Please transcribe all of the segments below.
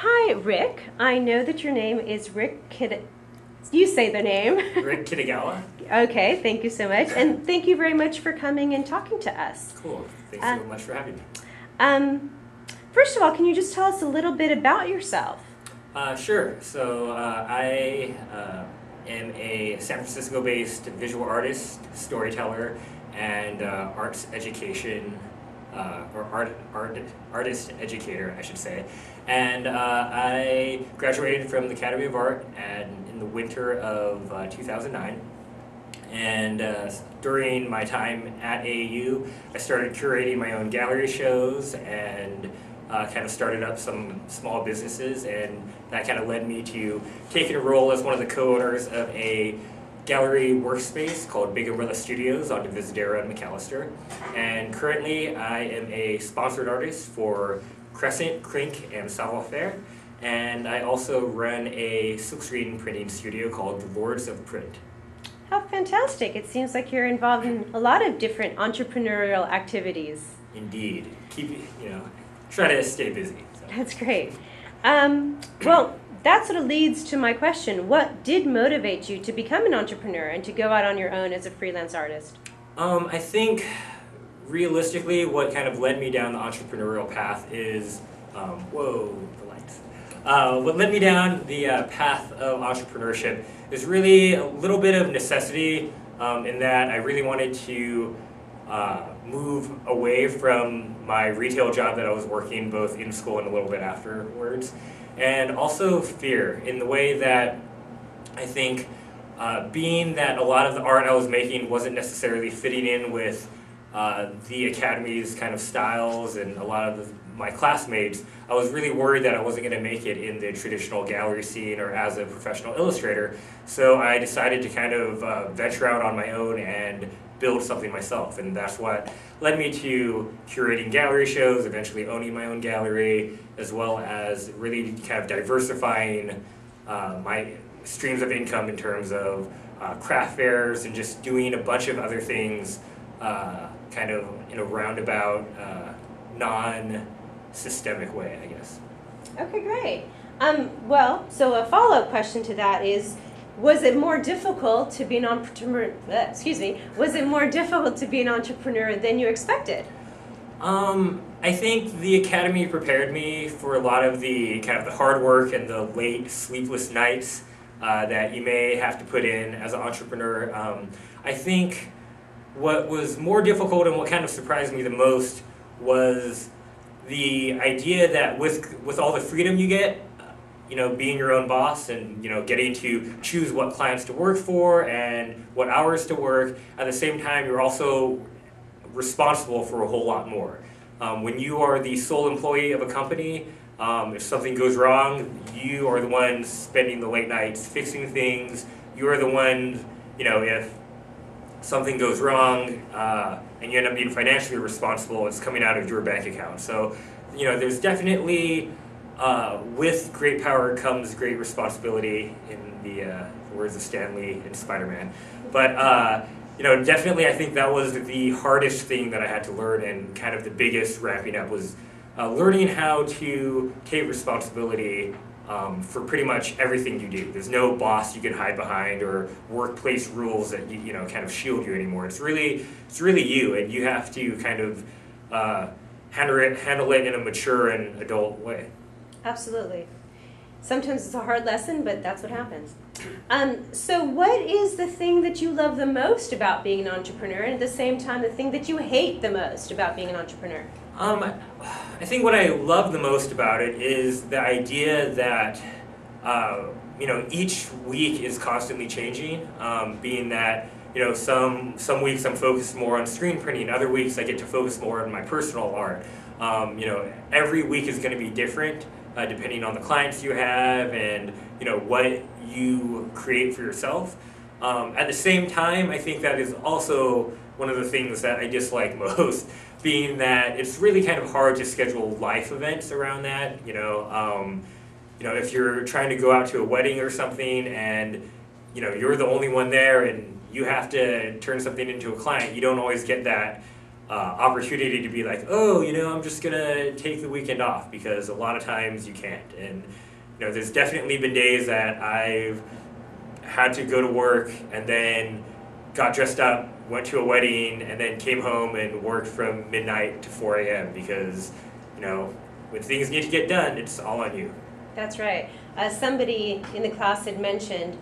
Hi, Rick. I know that your name is Rick You say the name. Rick Kitagawa. Okay, thank you so much. And thank you very much for coming and talking to us. Cool. Thanks so much for having me. Um, First of all, can you just tell us a little bit about yourself? Sure. So I am a San Francisco-based visual artist, storyteller, and arts education or artist educator, I should say. And I graduated from the Academy of Art in the winter of 2009. And during my time at AAU, I started curating my own gallery shows and kind of started up some small businesses, and that kind of led me to taking a role as one of the co-owners of a gallery workspace called Big Umbrella Studios on Divisadero and McAllister. And currently I am a sponsored artist for Crescent, Crink, and Savoir-Faire. And I also run a silkscreen printing studio called the Lords of Print. How fantastic. It seems like you're involved in a lot of different entrepreneurial activities. Indeed. Try to stay busy. So. That's great. Well, that sort of leads to my question. What did motivate you to become an entrepreneur and to go out on your own as a freelance artist? I think realistically what kind of led me down the entrepreneurial path is, the lights. What led me down the path of entrepreneurship is really a little bit of necessity in that I really wanted to move away from my retail job that I was working both in school and a little bit afterwards. And also fear, in the way that I think being that a lot of the art I was making wasn't necessarily fitting in with the Academy's kind of styles and a lot of my classmates, I was really worried that I wasn't going to make it in the traditional gallery scene or as a professional illustrator. So I decided to kind of venture out on my own and build something myself, and that's what led me to curating gallery shows, eventually owning my own gallery, as well as really kind of diversifying my streams of income in terms of craft fairs and just doing a bunch of other things kind of in a roundabout, non-systemic way, I guess. Okay, great. Well, so a follow-up question to that is, was it more difficult to be an entrepreneur? Was it more difficult to be an entrepreneur than you expected? I think the Academy prepared me for a lot of the kind of the hard work and the late sleepless nights that you may have to put in as an entrepreneur. I think what was more difficult and what kind of surprised me the most was the idea that with all the freedom you get, being your own boss and, getting to choose what clients to work for and what hours to work, at the same time, you're also responsible for a whole lot more. When you are the sole employee of a company, if something goes wrong, you are the ones spending the late nights fixing things. You are the one, if something goes wrong and you end up being financially responsible, it's coming out of your bank account. So, there's definitely with great power comes great responsibility, in the words of Stan Lee in Spider-Man. But definitely I think that was the hardest thing that I had to learn, and kind of the biggest ramping up was learning how to take responsibility for pretty much everything you do. There's no boss you can hide behind or workplace rules that kind of shield you anymore. It's really you, and you have to kind of handle it in a mature and adult way. Absolutely. Sometimes it's a hard lesson, but that's what happens. So what is the thing that you love the most about being an entrepreneur, and at the same time the thing that you hate the most about being an entrepreneur? I think what I love the most about it is the idea that each week is constantly changing, being that some weeks I'm focused more on screen printing, other weeks I get to focus more on my personal art. Every week is going to be different depending on the clients you have and what you create for yourself. At the same time, I think that is also one of the things that I dislike most, being that it's really kind of hard to schedule life events around that. If you're trying to go out to a wedding or something and you're the only one there and you have to turn something into a client, you don't always get that opportunity to be like, oh, I'm just gonna take the weekend off, because a lot of times you can't. And there's definitely been days that I've had to go to work and then got dressed up, went to a wedding, and then came home and worked from midnight to 4 a.m. because when things need to get done, it's all on you. That's right. Somebody in the class had mentioned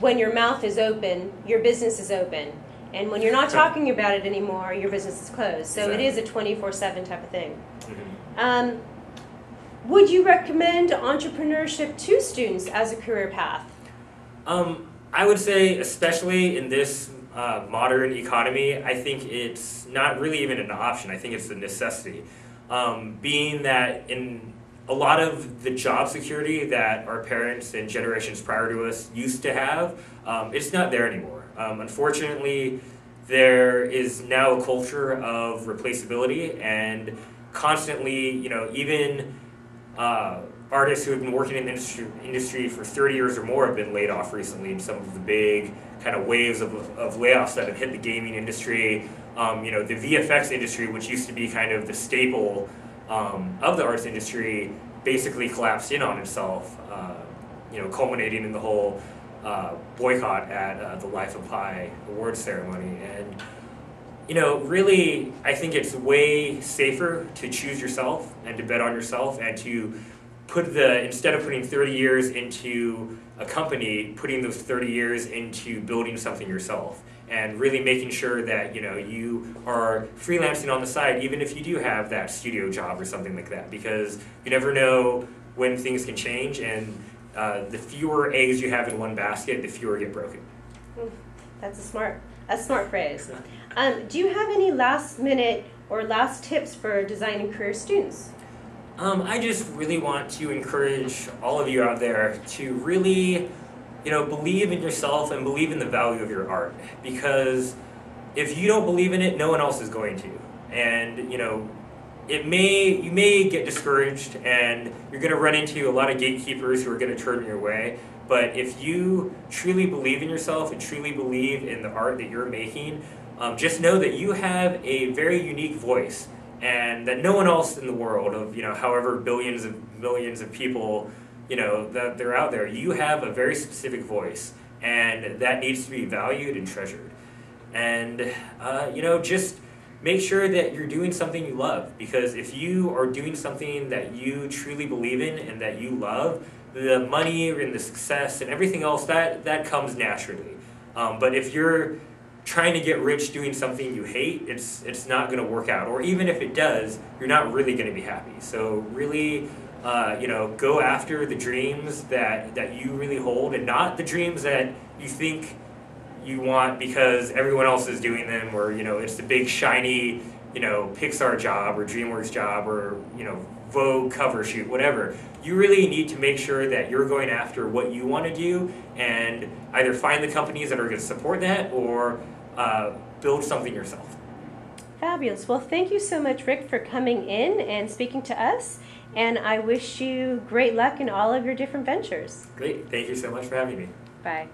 when your mouth is open, your business is open. And when you're not talking about it anymore, your business is closed. So Exactly. It is a 24/7 type of thing. Mm-hmm. Would you recommend entrepreneurship to students as a career path? I would say, especially in this modern economy, I think it's not really even an option. I think it's a necessity. Being that in a lot of the job security that our parents and generations prior to us used to have, it's not there anymore. Unfortunately, there is now a culture of replaceability, and constantly, even artists who have been working in the industry for 30 years or more have been laid off recently in some of the big kind of waves of layoffs that have hit the gaming industry. The VFX industry, which used to be kind of the staple of the arts industry, basically collapsed in on itself, culminating in the whole boycott at the Life of Pi awards ceremony. And really, I think it's way safer to choose yourself and to bet on yourself, and to instead of putting 30 years into a company, putting those 30 years into building something yourself, and really making sure that you are freelancing on the side, even if you do have that studio job or something like that, because you never know when things can change, and the fewer eggs you have in one basket, the fewer get broken. That's a smart phrase. Do you have any last minute or last tips for design and career students? I just really want to encourage all of you out there to really, believe in yourself and believe in the value of your art, because if you don't believe in it, no one else is going to. And, you may get discouraged, and you're going to run into a lot of gatekeepers who are going to turn your way. But if you truly believe in yourself and truly believe in the art that you're making, just know that you have a very unique voice, and that no one else in the world of, however billions of millions of people, that they're out there, you have a very specific voice, and that needs to be valued and treasured. And, just make sure that you're doing something you love, because if you are doing something that you truly believe in and that you love, the money and the success and everything else, that comes naturally. But if you're trying to get rich doing something you hate, it's not going to work out. Or even if it does, you're not really going to be happy. So really, go after the dreams that you really hold, and not the dreams that you think you want because everyone else is doing them, or it's the big shiny Pixar job or DreamWorks job, or Vogue cover shoot, whatever. You really need to make sure that you're going after what you want to do, and either find the companies that are going to support that, or build something yourself. Fabulous. Well, thank you so much, Rick, for coming in and speaking to us. And I wish you great luck in all of your different ventures. Great. Thank you so much for having me. Bye.